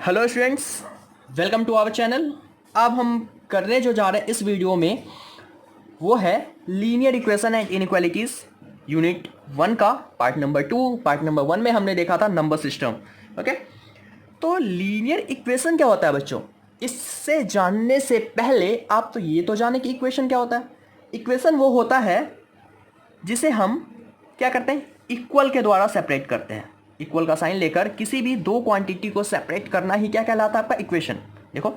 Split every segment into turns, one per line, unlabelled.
Hello students, welcome to our channel. अब हम करने जो जा रहे हैं इस वीडियो में वो है linear equation and inequalities unit 1 का पार्ट नंबर 2। पार्ट नंबर 1 में हमने देखा था नंबर सिस्टम। ओके, तो लीनियर इक्वेशन क्या होता है बच्चों? इससे जानने से पहले आप तो ये तो जाने कि इक्वेशन क्या होता है। इक्वेशन वो होता है जिसे हम क्या करते हैं, इक्वल के द्वारा सेपरेट करते हैं। इक्वल का साइन लेकर किसी भी दो क्वांटिटी को सेपरेट करना ही क्या कहलाता है आपका इक्वेशन। देखो,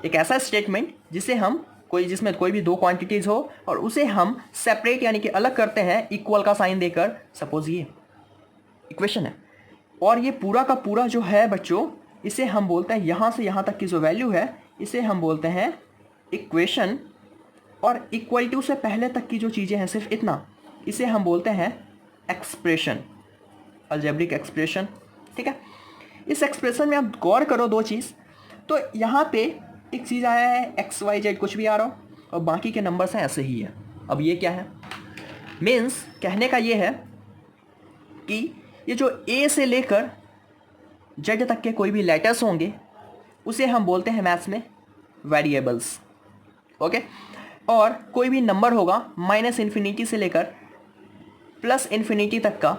एक ऐसा स्टेटमेंट जिसमें कोई भी दो क्वांटिटीज हो और उसे हम सेपरेट यानी कि अलग करते हैं इक्वल का साइन देकर। सपोज ये इक्वेशन है और ये पूरा का पूरा जो है बच्चों, इसे हम बोलते हैं यहाँ से यहाँ तक की जो वैल्यू है इसे हम बोलते हैं इक्वेशन। और इक्वल टू से पहले तक की जो चीज़ें हैं सिर्फ इतना, इसे हम बोलते हैं एक्सप्रेशन, अलजेब्रिक एक्सप्रेशन। ठीक है, इस एक्सप्रेशन में आप गौर करो दो चीज़। तो यहाँ पे एक चीज़ आया है एक्स वाई जेड कुछ भी आ रहा हो और बाकी के नंबर्स हैं ऐसे ही है। अब ये क्या है? मीन्स कहने का ये है कि ये जो ए से लेकर जेड तक के कोई भी लेटर्स होंगे उसे हम बोलते हैं मैथ्स में वेरिएबल्स। ओके, और कोई भी नंबर होगा माइनस इन्फिनिटी से लेकर प्लस इन्फिनिटी तक का,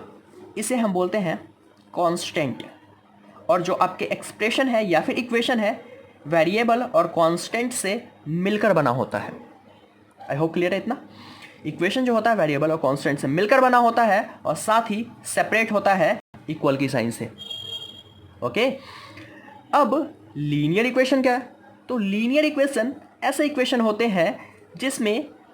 इसे हम बोलते हैं कांस्टेंट। और जो आपके एक्सप्रेशन है या फिर इक्वेशन है, वेरिएबल और कांस्टेंट से मिलकर बना होता है। आई होप क्लियर है इतना। इक्वेशन जो होता है वेरिएबल और कांस्टेंट से मिलकर बना होता है और साथ ही सेपरेट होता है इक्वल की साइन से। ओके, अब लीनियर इक्वेशन क्या है? तो लीनियर इक्वेशन ऐसे इक्वेशन होते हैं जिसमें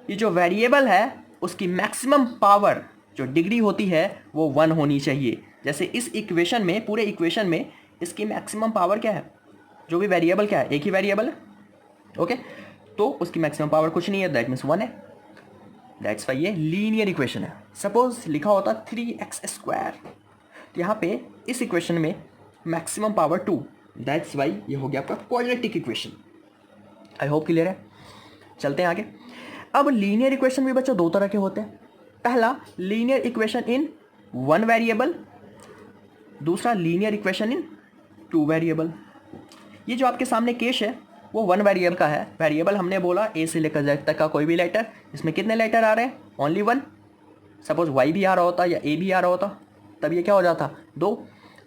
ये जो वेरिएबल है उसकी मैक्सिमम पावर जो डिग्री होती है वो 1 होनी चाहिए। जैसे इस इक्वेशन में, पूरे इक्वेशन में इसकी मैक्सिमम पावर क्या है? जो भी वेरिएबल क्या है, एक ही वेरिएबल है। ओके, तो उसकी मैक्सिमम पावर कुछ नहीं है, दैट मीन्स 1 है। दैट्स वाई ये लीनियर इक्वेशन है। सपोज लिखा होता 3x², तो यहाँ पे इस इक्वेशन में मैक्सिमम पावर 2, दैट्स वाई ये हो गया आपका quadratic equation. I hope clear है। चलते हैं आगे। अब लीनियर इक्वेशन भी बच्चों दो तरह के होते हैं। पहला लीनियर इक्वेशन इन 1 वेरिएबल, दूसरा लीनियर इक्वेशन इन 2 वेरिएबल। ये जो आपके सामने केस है वो 1 वेरिएबल का है। वेरिएबल हमने बोला ए से लेकर जेड तक का कोई भी लेटर, इसमें कितने लेटर आ रहे हैं? ओनली 1। सपोज वाई भी आ रहा होता या ए भी आ रहा होता तब ये क्या हो जाता? 2,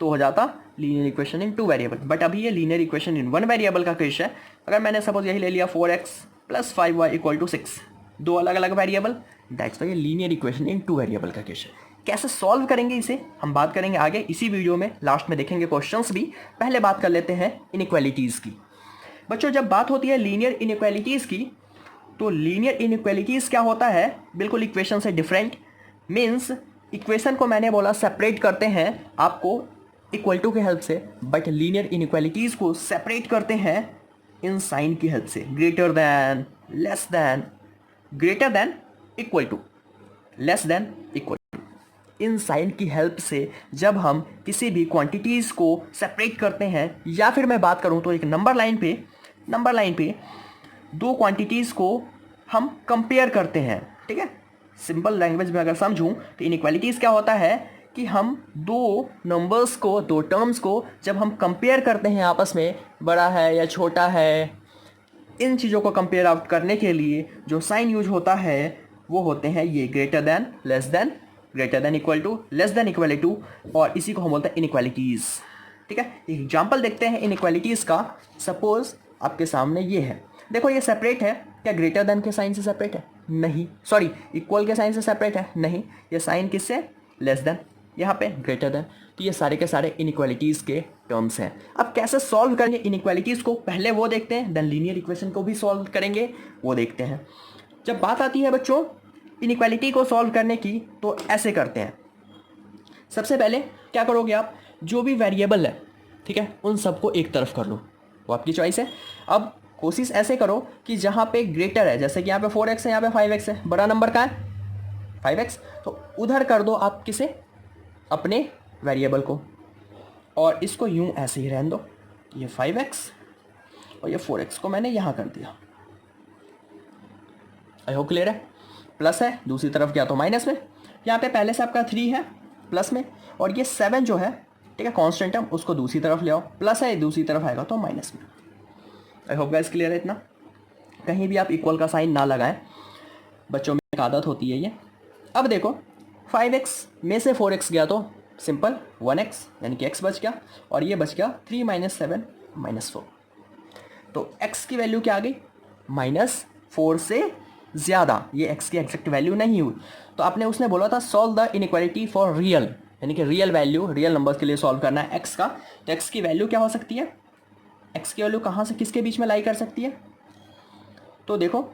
तो हो जाता linear equation in 2 variable. But अभी ये लीनियर इक्वेशन इन 1 वेरिएबल का केस है। अगर मैंने सपोज यही ले लिया 4x + 5y = 6, दो अलग अलग वेरिएबल, दैट्स वाई ये लीनियर इक्वेशन इन 2 वेरिएबल का केस है। कैसे सॉल्व करेंगे इसे हम बात करेंगे आगे इसी वीडियो में, लास्ट में देखेंगे क्वेश्चंस भी। पहले बात कर लेते हैं इनइक्वालिटीज़ की। बच्चों जब बात होती है लीनियर इनइक्वालिटीज़ की, तो लीनियर इनइक्वालिटीज़ क्या होता है? बिल्कुल इक्वेशन से डिफरेंट। मीन्स इक्वेशन को मैंने बोला सेपरेट करते हैं आपको इक्वल टू की हेल्प से, बट लीनियर इनइक्वालिटीज़ को सेपरेट करते हैं इन साइन की हेल्प से। Greater than, less than, greater than, equal to, less than, equal to, इन साइन की हेल्प से जब हम किसी भी क्वांटिटीज़ को सेपरेट करते हैं, या फिर मैं बात करूं तो एक नंबर लाइन पे दो क्वांटिटीज़ को हम कंपेयर करते हैं। ठीक है, सिंपल लैंग्वेज में अगर समझूं तो इनइक्वालिटीज़ क्या होता है कि हम दो नंबर्स को, दो टर्म्स को जब हम कंपेयर करते हैं आपस में, बड़ा है या छोटा है, इन चीज़ों को कंपेयर आउट करने के लिए जो साइन यूज होता है वो होते हैं ये greater than, less than, greater than equal to, less than equal to, और इसी को हम बोलते हैं इनइक्वालिटीज़। ठीक है, एग्जाम्पल देखते हैं इनइक्वालिटीज़ का। सपोज आपके सामने ये है, देखो ये सेपरेट है क्या? ग्रेटर दैन के साइन से सेपरेट है? नहीं। सॉरी, इक्वल के साइन से सेपरेट है? नहीं। ये साइन किससे? लेस दैन, यहाँ पे ग्रेटर दैन। तो ये सारे के सारे इनइक्वालिटीज़ के टर्म्स हैं। अब कैसे सॉल्व करेंगे इनइक्वालिटीज़ को, पहले वो देखते हैं, देन लीनियर इक्वेशन को भी सॉल्व करेंगे, वो देखते हैं। जब बात आती है बच्चों इनइक्वालिटी को सॉल्व करने की, तो ऐसे करते हैं। सबसे पहले क्या करोगे आप? जो भी वेरिएबल है, ठीक है, उन सबको एक तरफ कर लो, वो आपकी चॉइस है। अब कोशिश ऐसे करो कि जहाँ पे ग्रेटर है, जैसे कि यहाँ पे 4x है, यहाँ पे 5x है, बड़ा नंबर का है 5x, तो उधर कर दो आप किसे? अपने वेरिएबल को, और इसको यूं ऐसे ही रहने दो। ये 5x और ये 4x को मैंने यहाँ कर दिया। आई होप क्लियर है। प्लस है, दूसरी तरफ गया तो माइनस में। यहाँ पे पहले से आपका 3 है प्लस में, और ये 7 जो है ठीक है, कांस्टेंट टर्म उसको दूसरी तरफ ले आओ, प्लस है दूसरी तरफ आएगा तो माइनस में। आई होप गाइस क्लियर है इतना। कहीं भी आप इक्वल का साइन ना लगाएं, बच्चों में एक आदत होती है ये। अब देखो 5x में से 4x गया तो सिंपल 1x यानी कि x बच गया, और ये बच गया 3 - 7 - 4। तो x की वैल्यू क्या आ गई, -4 से ज़्यादा। ये x की एग्जैक्ट वैल्यू नहीं हुई, तो आपने उसने बोला था solve the inequality for real, यानी कि रियल वैल्यू, रियल नंबर्स के लिए सॉल्व करना है x का। तो x की वैल्यू क्या हो सकती है, x की वैल्यू कहाँ से किसके बीच में लाई कर सकती है, तो देखो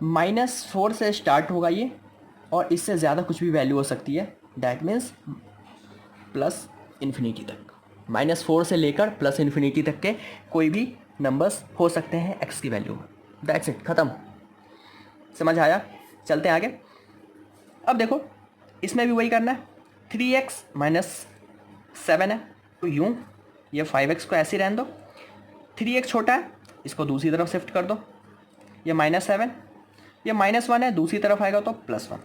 -4 से स्टार्ट होगा ये, और इससे ज़्यादा कुछ भी वैल्यू हो सकती है, दैट मीन्स प्लस इन्फिनिटी तक। -4 से लेकर प्लस इन्फिनिटी तक के कोई भी नंबर्स हो सकते हैं x की वैल्यू में। दैट्स इट, ख़त्म। समझ आया, चलते हैं आगे। अब देखो इसमें भी वही करना है, 3x - 7 है तो यूँ, ये 5x को ऐसे रहने दो, 3x छोटा है इसको दूसरी तरफ शिफ्ट कर दो, ये -7, ये -1 है दूसरी तरफ आएगा तो +1,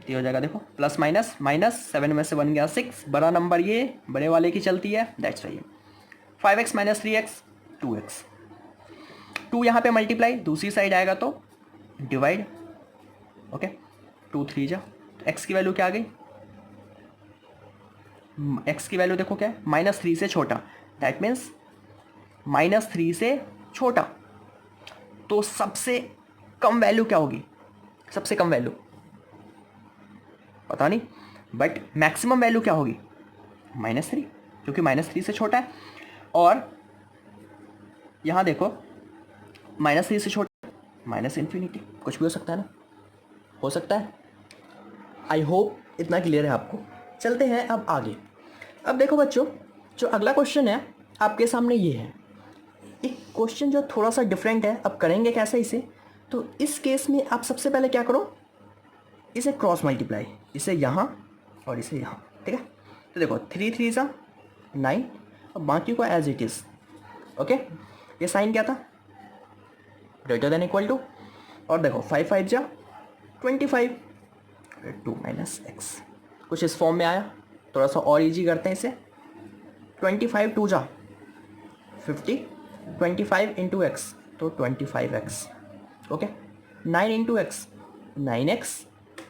ये हो जाएगा। देखो प्लस माइनस माइनस, 7 में से 1 गया 6, बड़ा नंबर ये बड़े वाले की चलती है, that's why. 5x - 3x 2x, 2 यहाँ पे मल्टीप्लाई, दूसरी साइड आएगा तो डिवाइड, ओके 2 3 जा, तो x की वैल्यू क्या आ गई, x की वैल्यू देखो क्या है, -3 से छोटा, दैट मीन्स -3 से छोटा। तो सबसे कम वैल्यू क्या होगी, सबसे कम वैल्यू पता नहीं, बट मैक्सिमम वैल्यू क्या होगी, -3, क्योंकि -3 से छोटा है। और यहाँ देखो -3 से छोटा, -इन्फिनिटी, कुछ भी हो सकता है ना, हो सकता है। आई होप इतना क्लियर है आपको। चलते हैं अब आगे। अब देखो बच्चों, जो अगला क्वेश्चन है आपके सामने ये है, एक क्वेश्चन जो थोड़ा सा डिफरेंट है। अब करेंगे कैसे इसे, तो इस केस में आप सबसे पहले क्या करो, इसे क्रॉस मल्टीप्लाई, इसे यहाँ और इसे यहाँ, ठीक है। तो देखो 3 3 सा 9, अब बाकी को एज इट इज़, ओके। ये साइन क्या था, ग्रेटर देन इक्वल टू, और देखो 5 5 जा 25, 2 - x, कुछ इस फॉर्म में आया। थोड़ा सा और इजी करते हैं इसे, 25 2 जा 50, 25 × x तो 25x, ओके। 9 × x 9x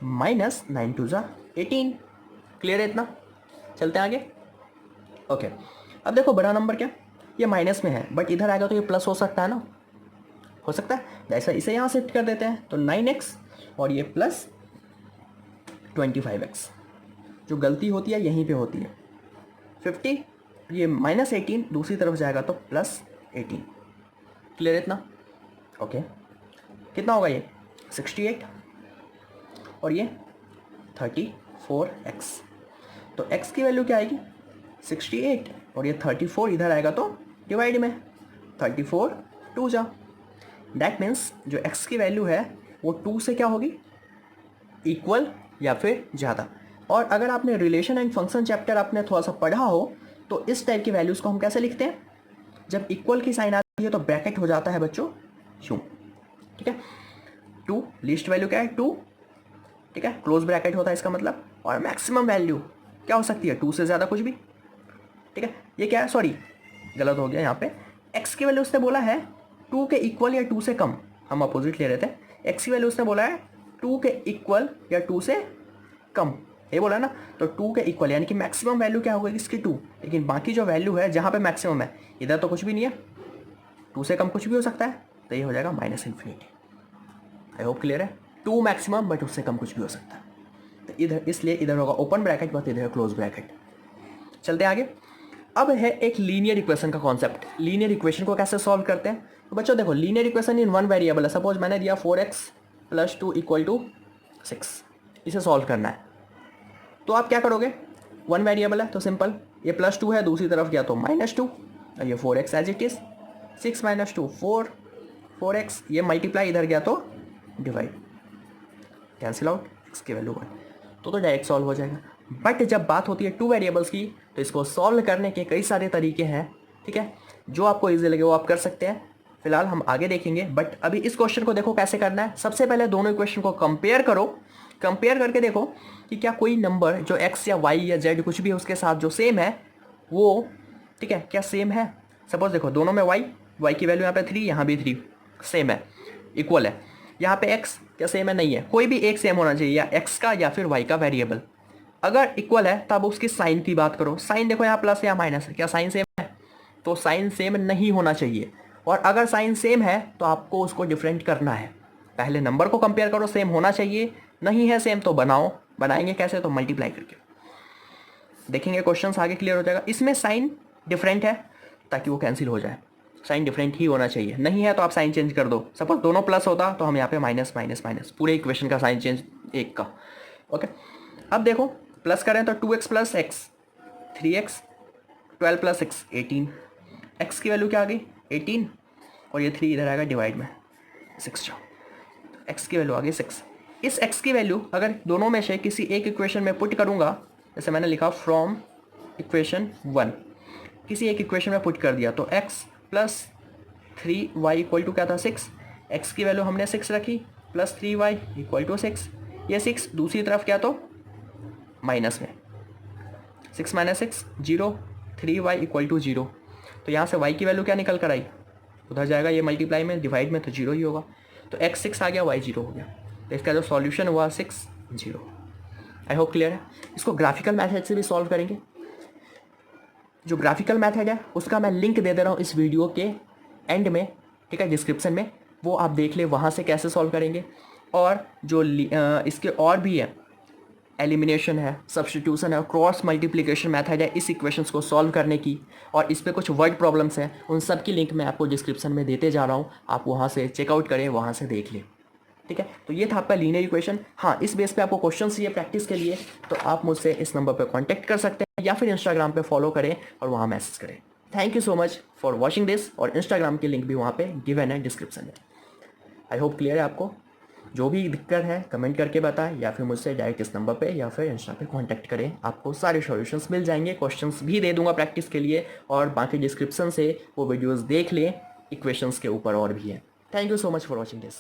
-9 2 जा 18। क्लियर है इतना, चलते हैं आगे, ओके। अब देखो बड़ा नंबर क्या, ये माइनस में है, बट इधर आएगा तो ये प्लस हो सकता है ना, हो सकता है। जैसा इसे यहाँ शिफ्ट कर देते हैं तो 9x और ये प्लस 25x। जो गलती होती है यहीं पे होती है, 50, ये -18 दूसरी तरफ जाएगा तो +18। क्लियर है इतना, ओके। कितना होगा ये 68 और ये 34x। तो x की वैल्यू क्या आएगी 68 और ये 34 इधर आएगा तो डिवाइड में 34 2 जा, दैट मीन्स जो x की वैल्यू है वो 2 से क्या होगी, इक्वल या फिर ज़्यादा। और अगर आपने रिलेशन एंड फंक्शन चैप्टर आपने थोड़ा सा पढ़ा हो तो इस टाइप की वैल्यूज़ को हम कैसे लिखते हैं, जब इक्वल की साइन आती है तो ब्रैकेट हो जाता है बच्चों यूँ, ठीक है। 2 लीस्ट वैल्यू क्या है 2, ठीक है, क्लोज ब्रैकेट होता है इसका मतलब। और मैक्सिमम वैल्यू क्या हो सकती है 2 से ज़्यादा कुछ भी, ठीक है। ये क्या है, सॉरी गलत हो गया यहाँ पे, x की वैल्यू उसने बोला है 2 के इक्वल या 2 से कम, हम अपोजिट ले रहे थे। x की वैल्यू उसने बोला है 2 के इक्वल या 2 से कम, ये बोला ना। तो 2 के इक्वल यानी कि मैक्सिमम वैल्यू क्या होगी इसकी 2, लेकिन बाकी जो वैल्यू है जहाँ पे मैक्सिमम है इधर तो कुछ भी नहीं है, 2 से कम कुछ भी हो सकता है, तो ये हो जाएगा -∞। आई होप क्लियर है, 2 मैक्सिमम बट उससे कम कुछ भी हो सकता है, तो इधर इसलिए इधर होगा ओपन ब्रैकेट बट इधर क्लोज ब्रैकेट। चलते आगे। अब है एक लीनियर इक्वेशन का कॉन्सेप्ट, लीनियर इक्वेशन को कैसे सॉल्व करते हैं। तो बच्चों देखो linear equation in one variable है, सपोज मैंने दिया 4x + 2 = 6, इसे सॉल्व करना है। तो आप क्या करोगे, वन वेरिएबल है तो सिंपल, ये +2 है दूसरी तरफ गया तो -2 और ये 4x as it is, 6 - 2 4, 4x, ये मल्टीप्लाई इधर गया तो डिवाइड, कैंसिल आउट, x की वैल्यू 1, तो डायरेक्ट सॉल्व हो जाएगा। बट जब बात होती है 2 वेरिएबल्स की तो इसको सॉल्व करने के कई सारे तरीके हैं, ठीक है। जो आपको ईजी लगे वो आप कर सकते हैं, फिलहाल हम आगे देखेंगे। बट अभी इस क्वेश्चन को देखो कैसे करना है। सबसे पहले दोनों इक्वेशन को कंपेयर करो, कंपेयर करके देखो कि क्या कोई नंबर जो x या y या z कुछ भी है उसके साथ जो सेम है वो, ठीक है, क्या सेम है? सपोज देखो दोनों में y की वैल्यू यहाँ पे 3, यहाँ भी 3 सेम है, इक्वल है। यहाँ पे x क्या सेम है? नहीं है। कोई भी एक सेम होना चाहिए, या x का या फिर y का वेरिएबल। अगर इक्वल है तब उसकी साइन की बात करो। साइन देखो यहाँ प्लस या माइनस है, क्या साइन सेम है? तो साइन सेम नहीं होना चाहिए। और अगर साइन सेम है तो आपको उसको डिफरेंट करना है। पहले नंबर को कंपेयर करो, सेम होना चाहिए, नहीं है सेम तो बनाओ। बनाएंगे कैसे? तो मल्टीप्लाई करके। देखेंगे क्वेश्चंस आगे क्लियर हो जाएगा। इसमें साइन डिफरेंट है ताकि वो कैंसिल हो जाए, साइन डिफरेंट ही होना चाहिए। नहीं है तो आप साइन चेंज कर दो। सपोज दोनों प्लस होता तो हम यहाँ पे माइनस माइनस माइनस, पूरे इक्वेशन का साइन चेंज एक का। ओके, अब देखो प्लस करें तो 2x plus x 3x, 12 plus x 18। X की वैल्यू क्या आ गई? 18, और ये 3 इधर आएगा डिवाइड में 6 जो एक्स की वैल्यू आ गई 6। इस एक्स की वैल्यू अगर दोनों में से किसी एक इक्वेशन में पुट करूँगा, जैसे मैंने लिखा फ्रॉम इक्वेशन 1, किसी एक इक्वेशन में पुट कर दिया तो x plus 3y equal to क्या था? 6। x की वैल्यू हमने 6 रखी, प्लस 3y इक्वल टू 6। ये 6 दूसरी तरफ क्या तो माइनस में, 6 माइनस 6 0, 3y इक्वल टू 0। तो यहाँ से y की वैल्यू क्या निकल कर आई? उधर जाएगा ये मल्टीप्लाई में, डिवाइड में तो 0 ही होगा। तो x 6 आ गया, y 0 हो गया। तो इसका जो सॉल्यूशन हुआ 6 0। आई होप क्लियर है। इसको ग्राफिकल मैथड से भी सॉल्व करेंगे। जो ग्राफिकल मेथड है उसका मैं लिंक दे दे रहा हूँ इस वीडियो के एंड में, ठीक है, डिस्क्रिप्शन में, वो आप देख ले वहाँ से कैसे सॉल्व करेंगे। और जो इसके और भी है, एलिमिनेशन है, सब्स्टिट्यूशन है, क्रॉस मल्टीप्लिकेशन मेथड है इस इक्वेशंस को सॉल्व करने की, और इस पे कुछ वर्ड प्रॉब्लम्स हैं, उन सब की लिंक मैं आपको डिस्क्रिप्शन में देते जा रहा हूँ। आप वहाँ से चेकआउट करें, वहाँ से देख लें, ठीक है। तो ये था आपका लीनियर इक्वेशन। हाँ, इस बेस पे आपको क्वेश्चन चाहिए प्रैक्टिस के लिए तो आप मुझसे इस नंबर पे कांटेक्ट कर सकते हैं, या फिर इंस्टाग्राम पे फॉलो करें और वहाँ मैसेज करें। Thank you so much for watching this, और इंस्टाग्राम की लिंक भी वहाँ पे गिवन है डिस्क्रिप्शन में। आई होप क्लियर है आपको। जो भी दिक्कत है कमेंट करके बताएं, या फिर मुझसे डायरेक्ट इस नंबर पे या फिर इंस्टा पे कांटेक्ट करें, आपको सारे सॉल्यूशंस मिल जाएंगे। क्वेश्चंस भी दे दूंगा प्रैक्टिस के लिए, और बाकी डिस्क्रिप्शन से वो वीडियोज़ देख लें, इक्वेशंस के ऊपर और भी है। Thank you so much for watching this.